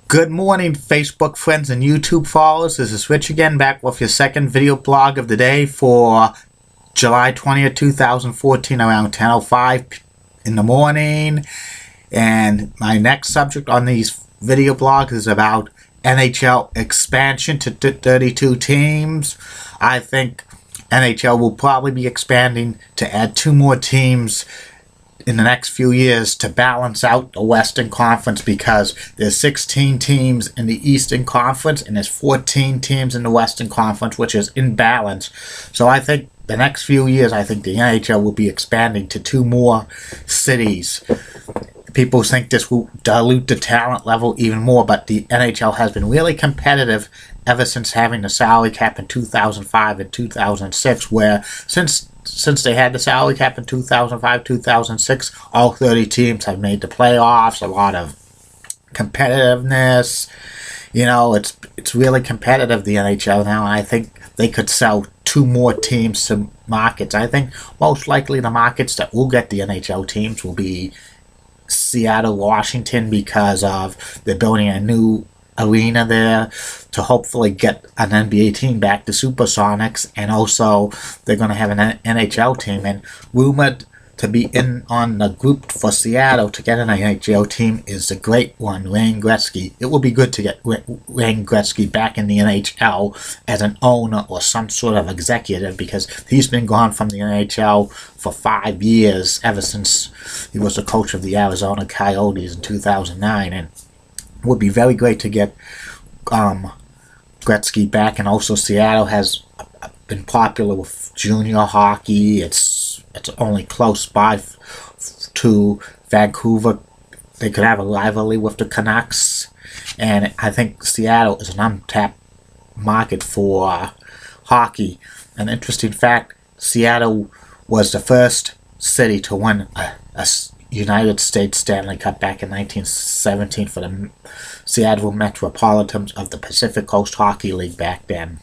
Good morning, Facebook friends and YouTube followers. This is Rich again, back with your second video blog of the day for July 20th, 2014, around 10:05 in the morning. And my next subject on these video blogs is about NHL expansion to 32 teams. I think NHL will probably be expanding to add 2 more teams in the next few years to balance out the Western Conference, because there's 16 teams in the Eastern Conference and there's 14 teams in the Western Conference, which is in balance. So I think the next few years, I think the NHL will be expanding to 2 more cities. People think this will dilute the talent level even more, but the NHL has been really competitive ever since having the salary cap in 2005 and 2006, where since they had the salary cap in 2005, 2006, all 30 teams have made the playoffs. A lot of competitiveness. You know, it's really competitive, the NHL now, and I think they could sell 2 more teams to markets. I think most likely the markets that will get the NHL teams will be Seattle, Washington, because of they're building a new arena there to hopefully get an NBA team back, the Supersonics, and also they're going to have an NHL team. And rumored to be in on the group for Seattle to get an NHL team is the great one, Wayne Gretzky. It will be good to get Wayne Gretzky back in the NHL as an owner or some sort of executive, because he's been gone from the NHL for 5 years, ever since he was the coach of the Arizona Coyotes in 2009, and it would be very great to get Gretzky back. And also Seattle has been popular with junior hockey. It's only close by to Vancouver. They could have a rivalry with the Canucks, and I think Seattle is an untapped market for hockey. An interesting fact, Seattle was the first city to win a United States Stanley Cup back in 1917 for the Seattle Metropolitans of the Pacific Coast Hockey League back then.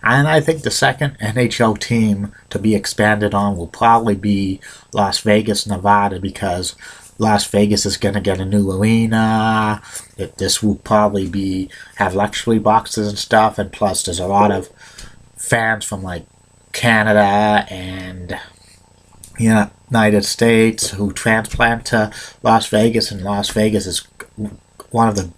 And I think the second NHL team to be expanded on will probably be Las Vegas, Nevada, because Las Vegas is going to get a new arena. This will probably have luxury boxes and stuff, and plus there's a lot of fans from like Canada and United States who transplant to Las Vegas, and Las Vegas is one of the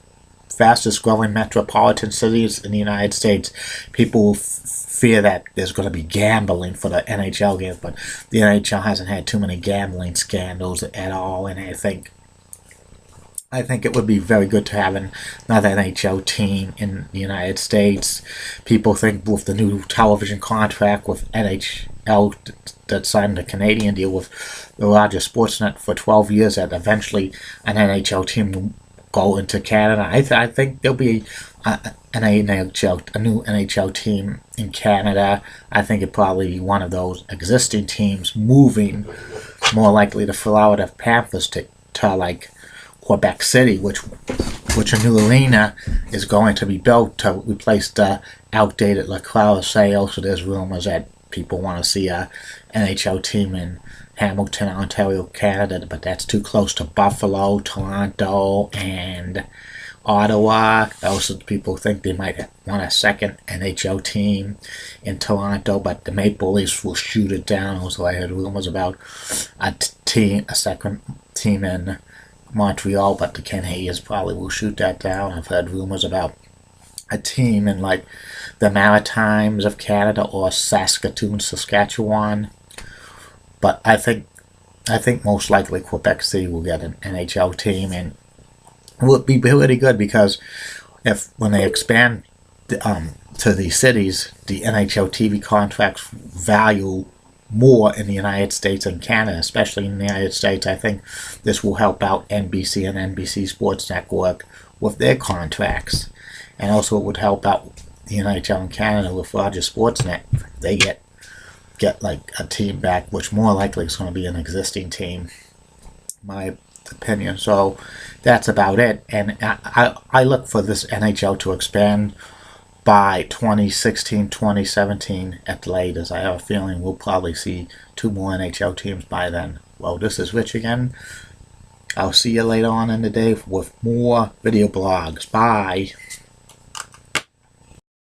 fastest growing metropolitan cities in the United States. People fear that there's going to be gambling for the NHL games, but the NHL hasn't had too many gambling scandals at all, and I think it would be very good to have another NHL team in the United States. People think with the new television contract with NHL that signed the Canadian deal with the Rogers Sportsnet for 12 years, that eventually an NHL team will go into Canada. I think there'll be a new NHL team in Canada. I think it'd probably be one of those existing teams moving, more likely the Florida Panthers, to like Quebec City, which a new arena is going to be built to replace the outdated Lacroix. So there's rumors that people want to see a NHL team in Hamilton, Ontario, Canada, but that's too close to Buffalo, Toronto, and Ottawa. Also, people think they might want a second NHL team in Toronto, but the Maple Leafs will shoot it down. Also, I heard rumors about a second team in Montreal, but the Canadiens probably will shoot that down. I've heard rumors about a team in like the Maritimes of Canada or Saskatoon, Saskatchewan. But I think most likely Quebec City will get an NHL team, and it would be really good, because when they expand to these cities, the NHL TV contracts value more in the United States and Canada, especially in the United States. I think this will help out NBC and NBC Sports Network with their contracts, and also it would help out the NHL in Canada with Rogers Sportsnet. They get like a team back, which more likely is going to be an existing team, my opinion. So that's about it, and I look for this NHL to expand by 2016, 2017 at the latest. I have a feeling we'll probably see 2 more NHL teams by then. Well, this is Rich again. I'll see you later on in the day with more video blogs. Bye.